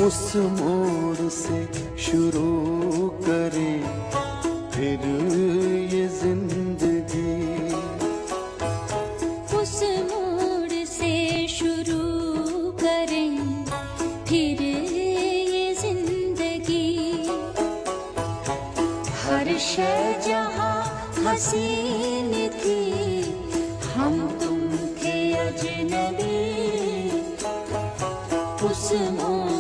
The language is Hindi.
उस मोड़ से शुरू करें फिर ये जिंदगी। उस मोड़ से शुरू करें फिर ये जिंदगी। हर शय जहाँ हसीन थी, हम तुम थे अजनबी। उस मोड़